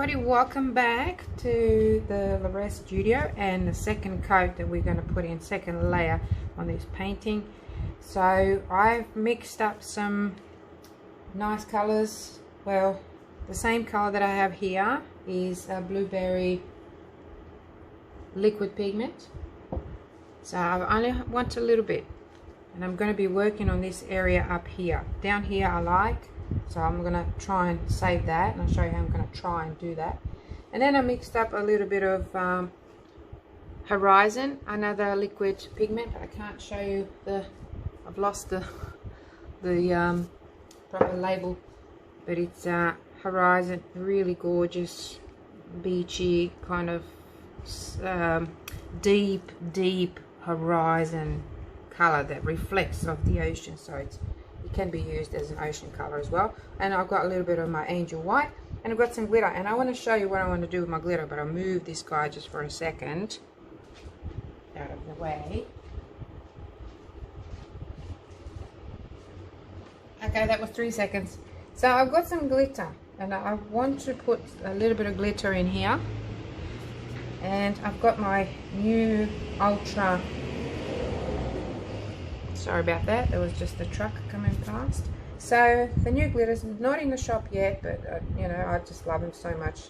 everybody, welcome back to the Le'Rez studio and the second coat that we're going to put in, second layer on this painting. So I've mixed up some nice colors. Well, the same color that I have here is a blueberry liquid pigment, so I only want a little bit, and I'm going to be working on this area up here. Down here I like, so I'm going to try and save that, and I'll show you how I'm going to try and do that. And then I mixed up a little bit of Horizon, another liquid pigment. I can't show you the, I've lost the proper label, but it's Horizon, really gorgeous, beachy, kind of deep horizon color that reflects off the ocean, so it can be used as an ocean color as well. And I've got a little bit of my angel white, and I've got some glitter, and I want to show you what I want to do with my glitter, but I'll move this guy just for a second out of the way. Okay, that was 3 seconds. So I've got some glitter, and I want to put a little bit of glitter in here. And I've got my new ultra, sorry about that, there was just a truck coming past. So the new glitter's not in the shop yet, but you know, I just love them so much.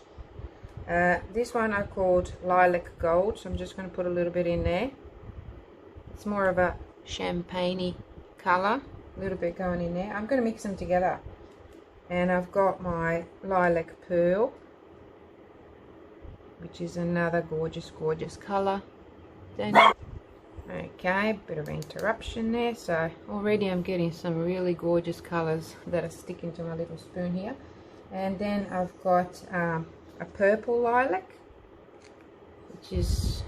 This one I called Lilac Gold, so I'm just going to put a little bit in there. It's more of a champagne-y color, a little bit going in there. I'm going to mix them together. And I've got my Lilac Pearl, which is another gorgeous color. Okay, bit of interruption there. So already I'm getting some really gorgeous colors that are sticking to my little spoon here. And then I've got a purple lilac, which is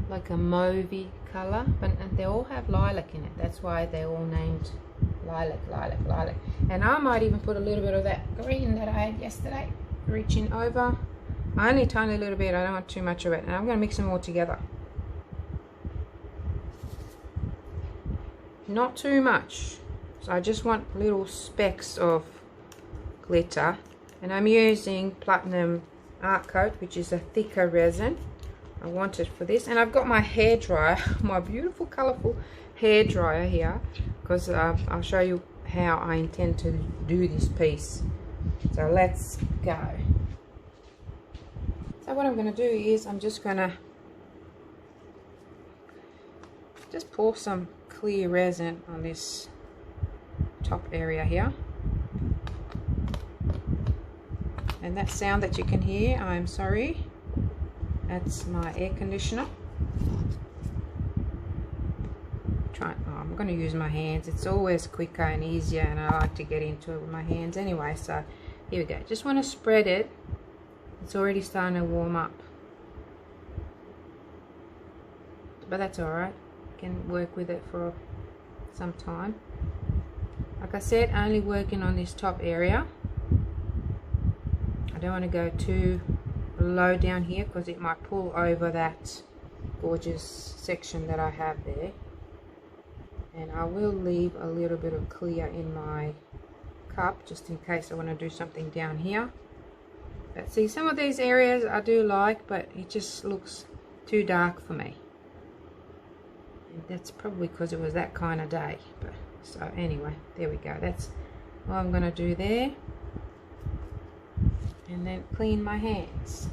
like a mauvey color, and they all have lilac in it. That's why they're all named lilac. And I might even put a little bit of that green that I had yesterday, reaching over. Only a tiny little bit, I don't want too much of it. And I'm going to mix them all together. Not too much. So I just want little specks of glitter. And I'm using Platinum Art Coat, which is a thicker resin. I want it for this. And I've got my hairdryer, my beautiful colourful hairdryer here, because I'll show you how I intend to do this piece. So let's go. So what I'm going to do is I'm just going to just pour some clear resin on this top area here. And that sound that you can hear, I'm sorry, that's my air conditioner. I'm going to use my hands. It's always quicker and easier, and I like to get into it with my hands anyway. So here we go. Just want to spread it. It's already starting to warm up, but that's alright. You can work with it for some time. Like I said, only working on this top area. I don't want to go too low down here because it might pull over that gorgeous section that I have there. And I will leave a little bit of clear in my cup just in case I want to do something down here. But see, some of these areas I do like, but it just looks too dark for me. And that's probably because it was that kind of day. But so anyway, there we go. That's what I'm going to do there. And then clean my hands.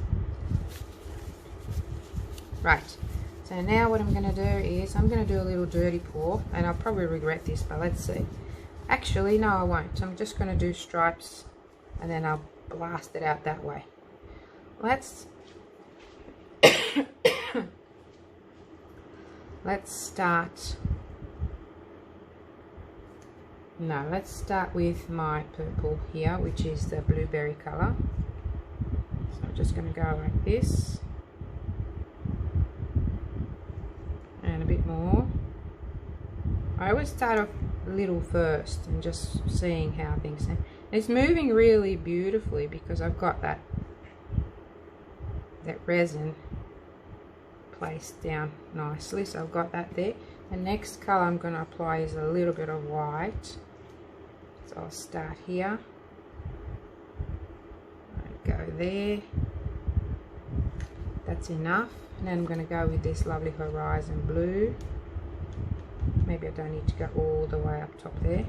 Right. So now what I'm going to do is I'm going to do a little dirty pour, and I'll probably regret this, but let's see. Actually, no, I won't. I'm just going to do stripes, and then I'll blast it out that way. Let's start. No, let's start with my purple here, which is the blueberry color. So I'm just going to go like this, and a bit more. I always start off little first and just seeing how things are. It's moving really beautifully because I've got that resin placed down nicely, so I've got that there. The next color I'm going to apply is a little bit of white, so I'll start here. go there. That's enough. And then I'm going to go with this lovely horizon blue. Maybe I don't need to go all the way up top there.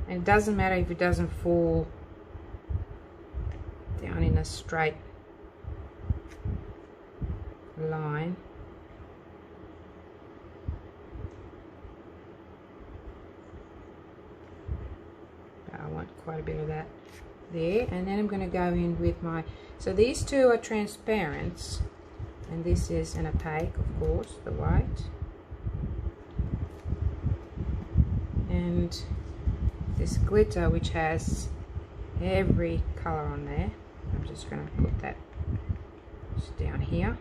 And it doesn't matter if it doesn't fall down in a straight line. But I want quite a bit of that there. And then I'm going to go in with my, so these two are transparents and this is an opaque, of course, the white. And this glitter, which has every color on there, I'm just going to put that just down here.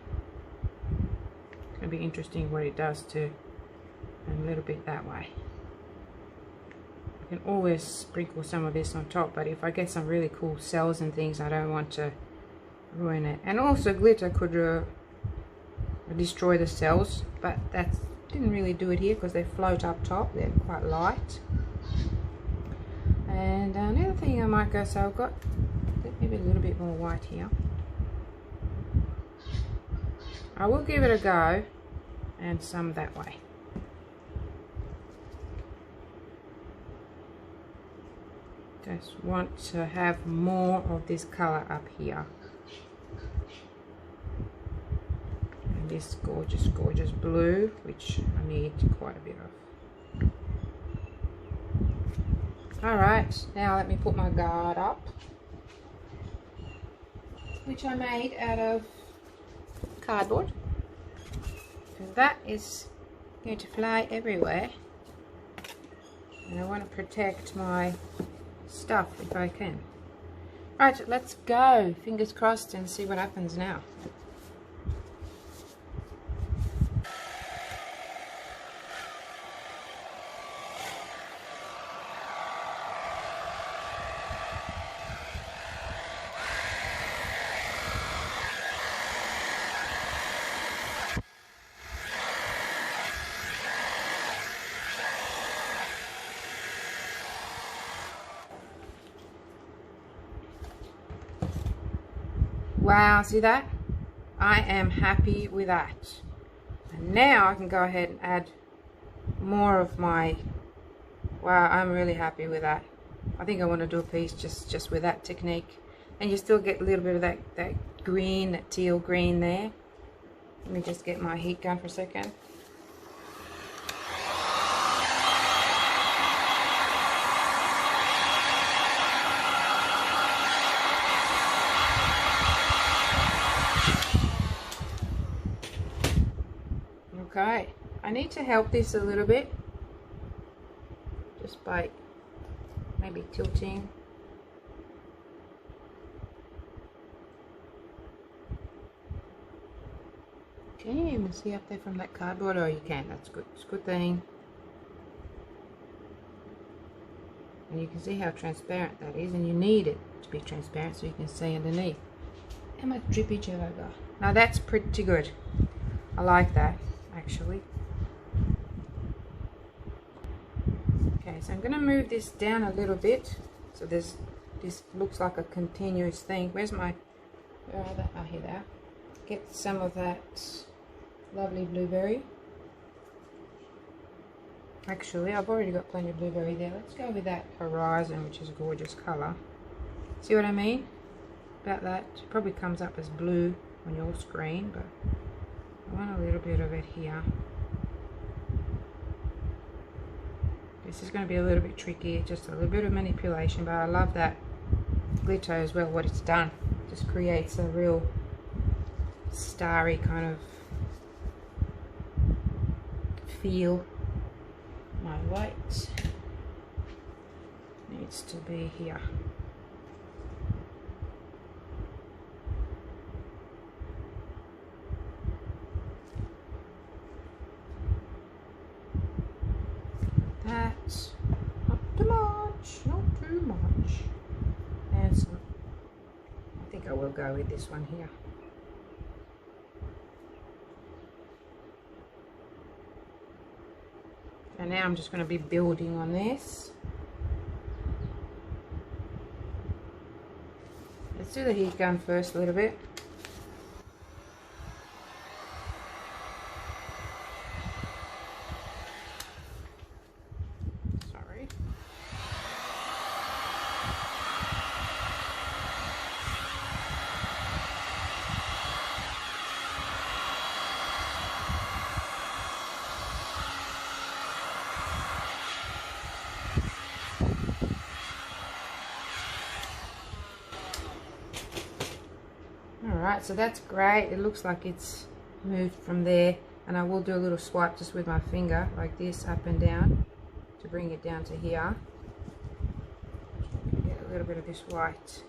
It's going to be interesting what it does too, and a little bit that way. I can always sprinkle some of this on top, but if I get some really cool cells and things, I don't want to ruin it. And also glitter could destroy the cells, but that didn't really do it here because they float up top. They're quite light. And another thing I might go, so I've got maybe a little bit more white here. I will give it a go, and some that way. Just want to have more of this color up here. And this gorgeous, gorgeous blue, which I need quite a bit of. Alright, now let me put my guard up, which I made out of cardboard. And that is going to fly everywhere. And I want to protect my stuff if I can. Right, let's go. Fingers crossed and see what happens now. Wow, see that? I am happy with that. And now I can go ahead and add more of my, wow, I'm really happy with that. I think I want to do a piece just with that technique. And you still get a little bit of that green, that teal green there. Let me just get my heat going for a second. Okay, I need to help this a little bit, just by maybe tilting. Can you even see up there from that cardboard? Oh, you can. That's good. It's a good thing. And you can see how transparent that is, and you need it to be transparent so you can see underneath. How much drippage have I got? Now that's pretty good. I like that, actually. Okay, so I'm going to move this down a little bit. So this looks like a continuous thing. Where's my, where are they? Oh, here they are. Get some of that lovely blueberry. Actually, I've already got plenty of blueberry there. Let's go with that horizon, which is a gorgeous colour. See what I mean about that? It probably comes up as blue on your screen, but I want a little bit of it here. This is going to be a little bit tricky, just a little bit of manipulation, but I love that glitter as well, what it's done. It just creates a real starry kind of feel. My white needs to be here. That's not too much, not too much. And so I think I will go with this one here. And now I'm just going to be building on this. Let's do the heat gun first a little bit. Sorry. Alright, so that's great. It looks like it's moved from there, and I will do a little swipe just with my finger like this, up and down, to bring it down to here. Get a little bit of this white,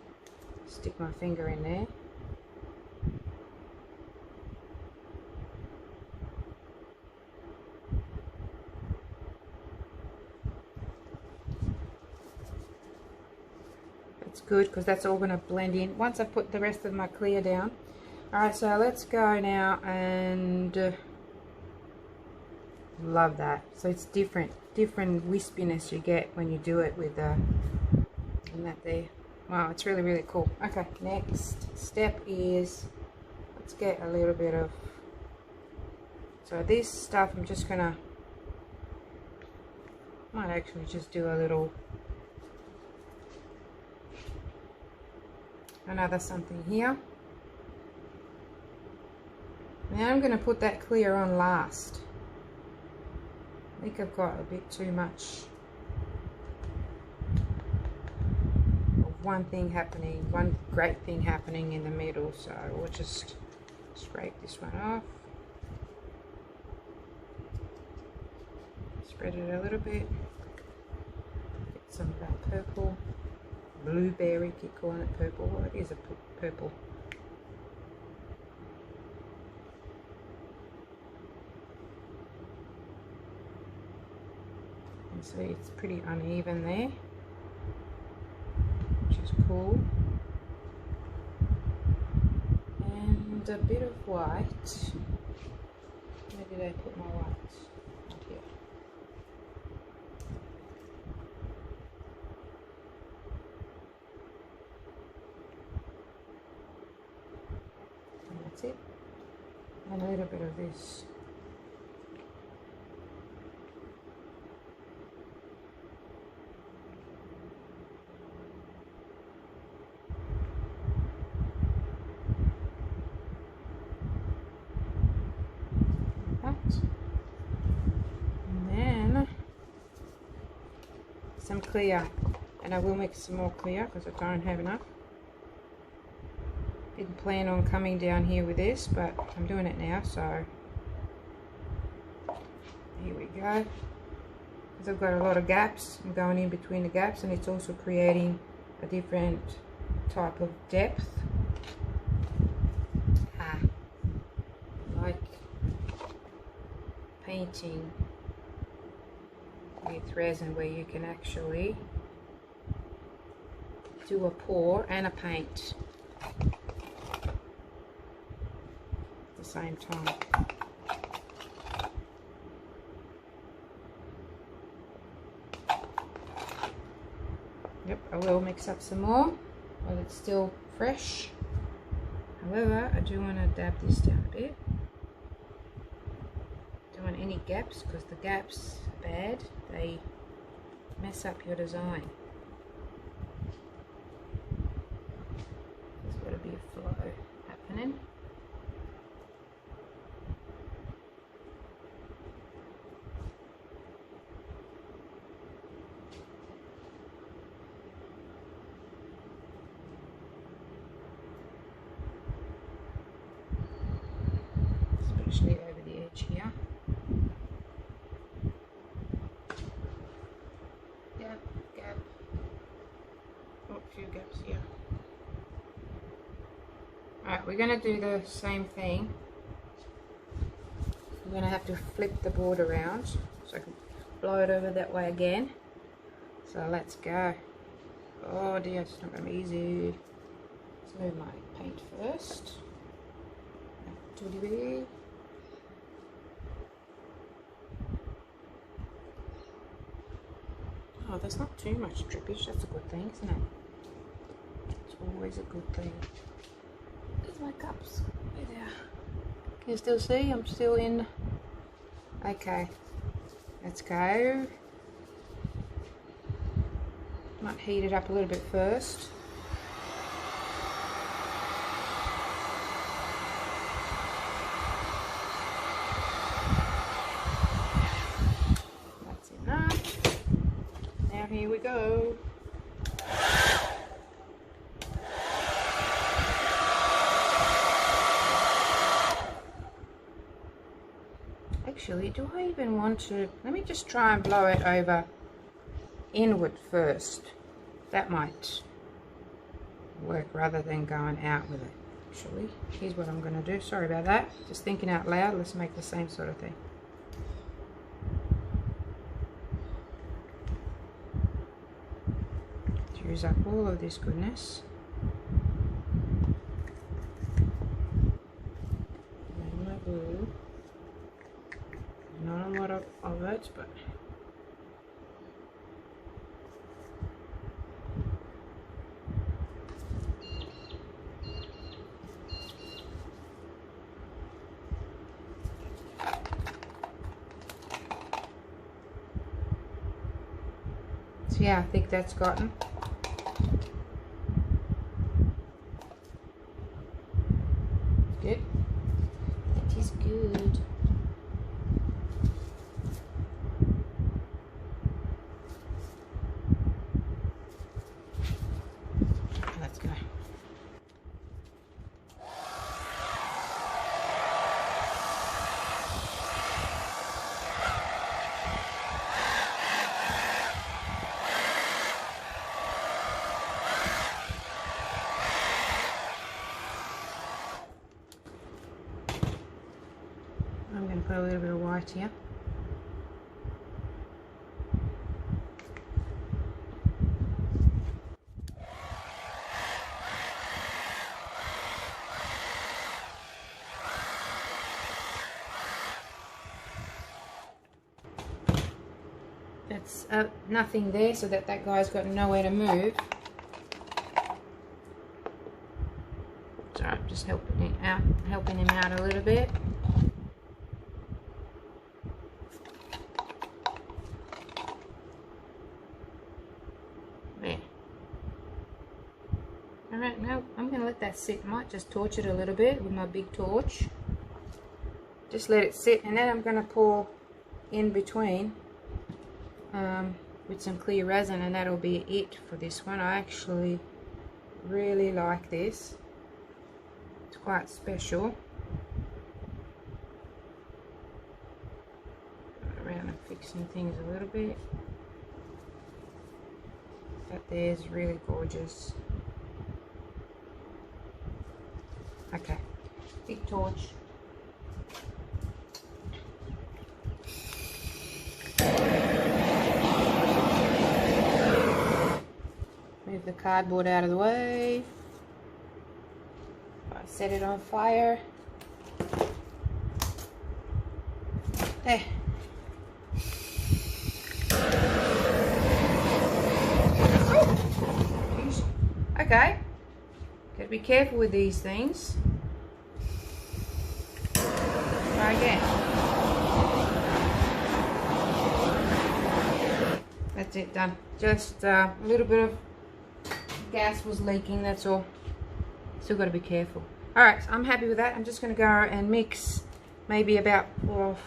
stick my finger in there. It's good because that's all going to blend in once I put the rest of my clear down. Alright, so let's go now, and love that. So it's different wispiness you get when you do it with and that there. Wow, it's really, really cool. Okay, next step is, let's get a little bit of, so this stuff I'm just gonna, might actually just do a little, another something here. Now I'm going to put that clear on last. I think I've got a bit too much of one thing happening, one great thing happening in the middle, so we'll just scrape this one off. Spread it a little bit. Get some of that purple. Blueberry, keep calling it purple. Well, it is a purple. And see, it's pretty uneven there, which is cool. And a bit of white. Where did I put my white? Right here. It, and a little bit of this. Like that. And then some clear, and I will mix some more clear because I don't have enough. Didn't plan on coming down here with this, but I'm doing it now, so here we go. Because I've got a lot of gaps, I'm going in between the gaps, and it's also creating a different type of depth. Like painting with resin, where you can actually do a pour and a paint same time. Yep, I will mix up some more while it's still fresh. However, I do want to dab this down a bit. Don't want any gaps, because the gaps are bad. They mess up your design. There's got to be a flow happening. Especially over the edge here. Gap, gap. Oh, a few gaps here. Alright, we're going to do the same thing. I'm going to have to flip the board around so I can blow it over that way again. So let's go. Oh dear, it's not going to be easy. Let's move my paint first. Oh, there's not too much drippage. That's a good thing, isn't it? That's always a good thing. There's my cups. There they are. Can you still see? I'm still in. Okay, let's go. Might heat it up a little bit first. That's enough. Now here we go. Actually, do I even want to? Let me just try and blow it over inward first. That might work rather than going out with it. Actually, here's what I'm going to do. Sorry about that. Just thinking out loud. Let's make the same sort of thing. Let's use up all of this goodness. And my glue. Not a lot of it, but see how thick that's gotten. Good. That is good. Let's go. I'm going to put a little bit of white here. That's nothing there, so that guy's got nowhere to move. So I'm just helping him out a little bit. There. All right, now I'm going to let that sit. I might just torch it a little bit with my big torch. Just let it sit, and then I'm going to pour in between with some clear resin, and that'll be it for this one. I actually really like this. It's quite special. Around and fixing things a little bit. That there's really gorgeous. Okay, big torch. Move the cardboard out of the way. I set it on fire. There. Okay. Gotta be careful with these things. Try again. That's it, done. Just a little bit of gas was leaking, that's all. Still got to be careful. Alright, so I'm happy with that. I'm just going to go and mix maybe about, well,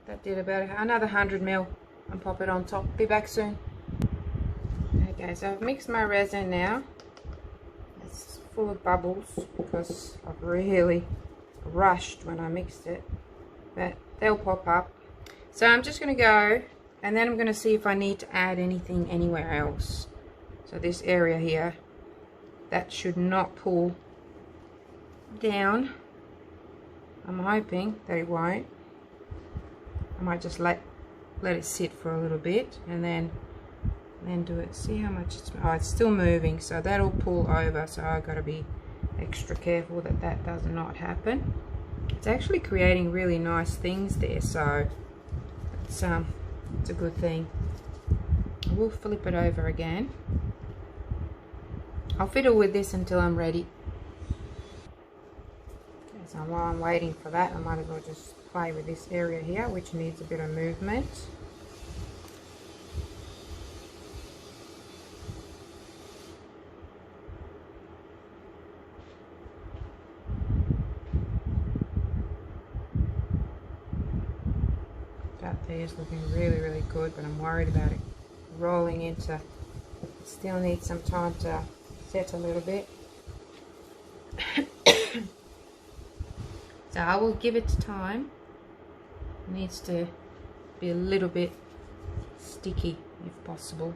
that did about another 100 ml and pop it on top. Be back soon. Okay, so I've mixed my resin now. It's full of bubbles because I've really rushed when I mixed it, but they'll pop up. So I'm just going to go, and then I'm going to see if I need to add anything anywhere else. So this area here, that should not pull down. I'm hoping that it won't. I might just let it sit for a little bit and then do it. See how much it's still moving, so that'll pull over, so I've got to be extra careful that that does not happen. It's actually creating really nice things there, so it's a good thing. I will flip it over again. I'll fiddle with this until I'm ready. Okay, so while I'm waiting for that, I might as well just play with this area here, which needs a bit of movement. That there is looking really, really good, but I'm worried about it rolling into. Still needs some time to set a little bit. So I will give it time. It needs to be a little bit sticky if possible.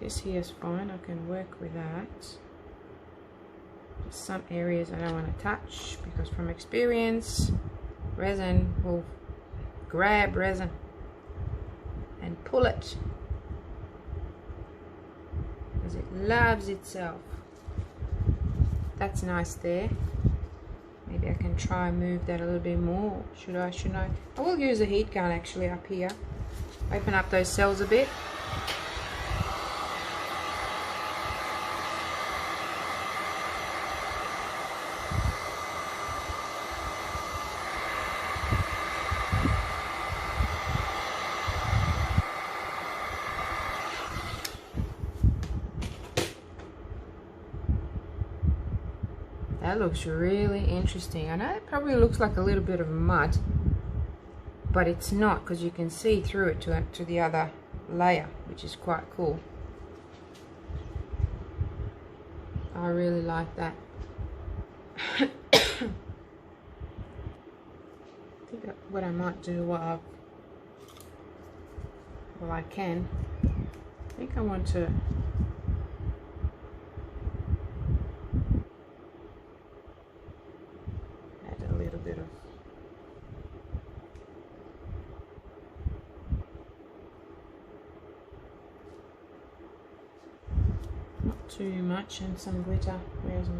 This here is fine, I can work with that. Just some areas I don't want to touch because from experience, resin will grab resin and pull it because it loves itself. That's nice there. Maybe I can try and move that a little bit more. Should I? Shouldn't I? I will use a heat gun actually up here. Open up those cells a bit. That looks really interesting. I know it probably looks like a little bit of mud, but it's not because you can see through it to the other layer, which is quite cool. I really like that. I think what I might do while I can, I think I want to too much and some glitter. Where's my...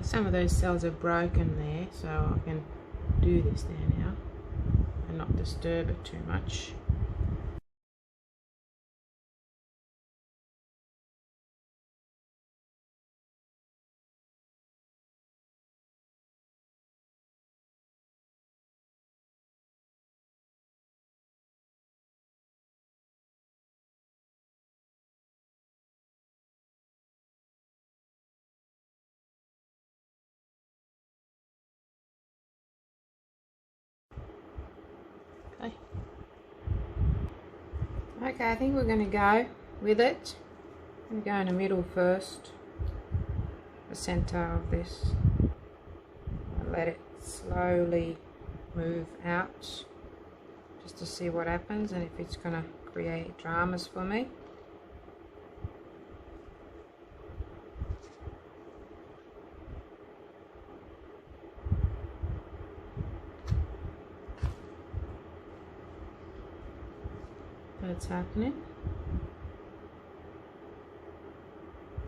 Some of those cells are broken there, so I can do this there now and not disturb it too much. Okay, I think we're going to go with it. I'm going to go in the middle first, the center of this. I'll let it slowly move out just to see what happens and if it's going to create dramas for me. That's happening.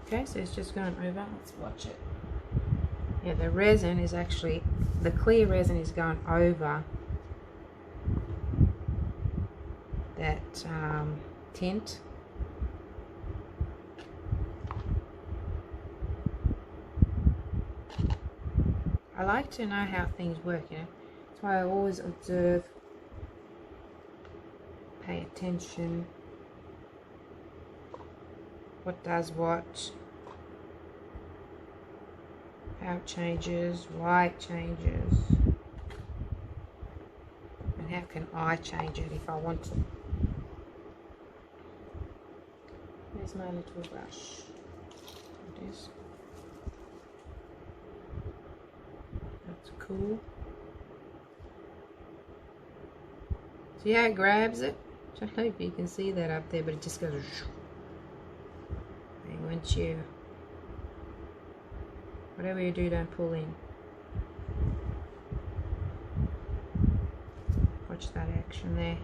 Okay, so it's just going over. Let's watch it. Yeah, the resin is actually, the clear resin is going over that tint. I like to know how things work, you know. That's why I always observe, pay attention, what does what, how it changes, why it changes, and how can I change it if I want to. Where's my little brush? It is. That's cool. See how it grabs it? I don't know if you can see that up there, but it just goes. And once you, whatever you do, don't pull in. Watch that action there.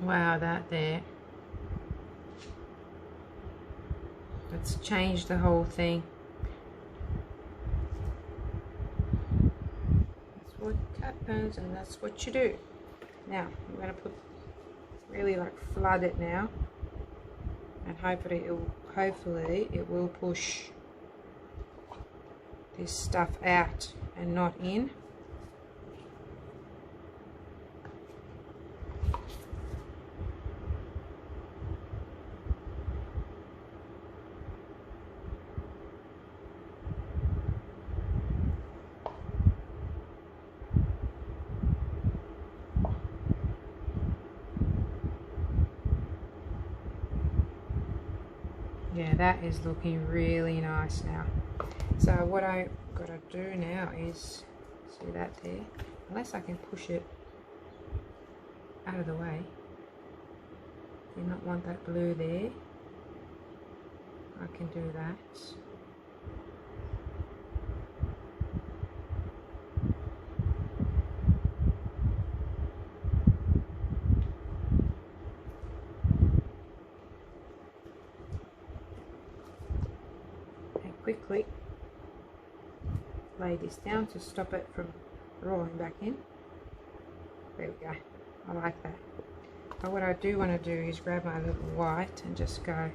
Wow, that there. That's changed the whole thing. That's what happens, and that's what you do. Now I'm going to put really like flood it now, and hopefully it will push this stuff out and not in. Yeah, that is looking really nice now. So what I gotta do now is, see that there? Unless I can push it out of the way. Do not want that blue there. I can do that. Quickly lay this down to stop it from rolling back in. There we go. I like that. But what I do want to do is grab my little white and just go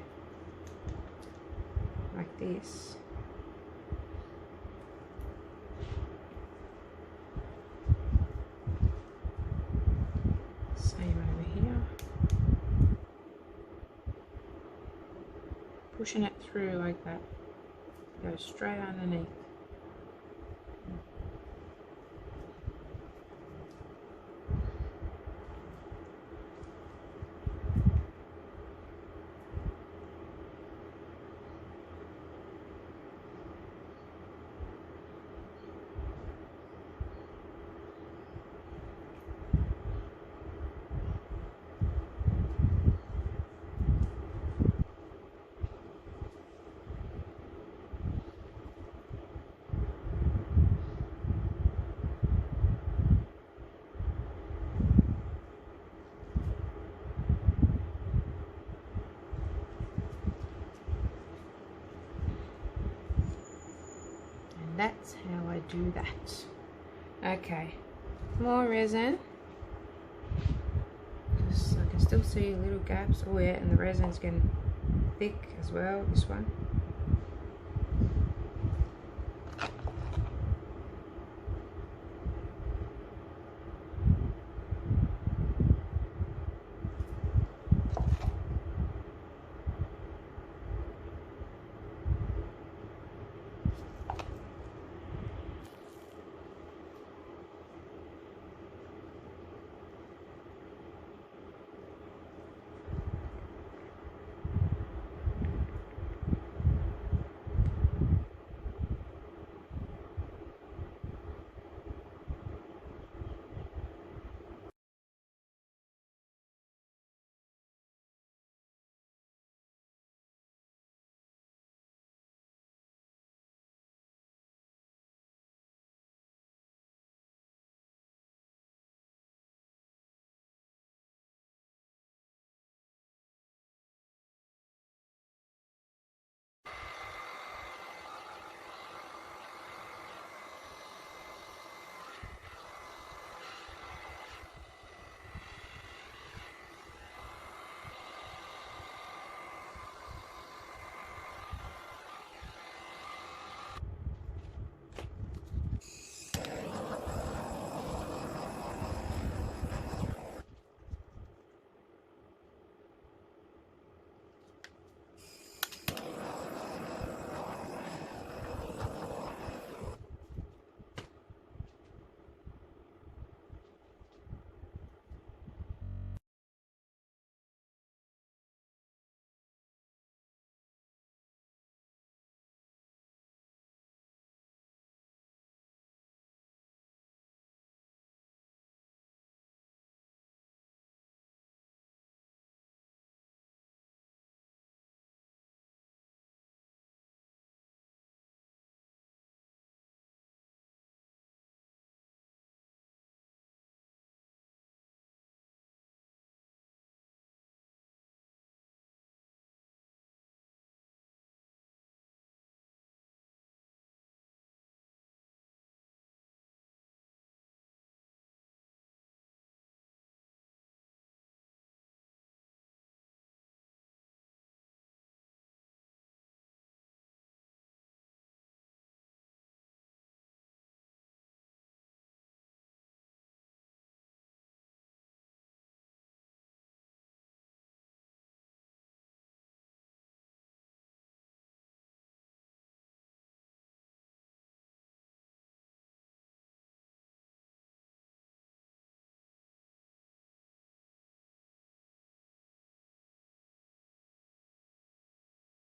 like this. Same over here. Pushing it through like that. Go straight underneath. That's how I do that. Okay, more resin. Just, I can still see little gaps. Oh yeah, and the resin's getting thick as well, this one.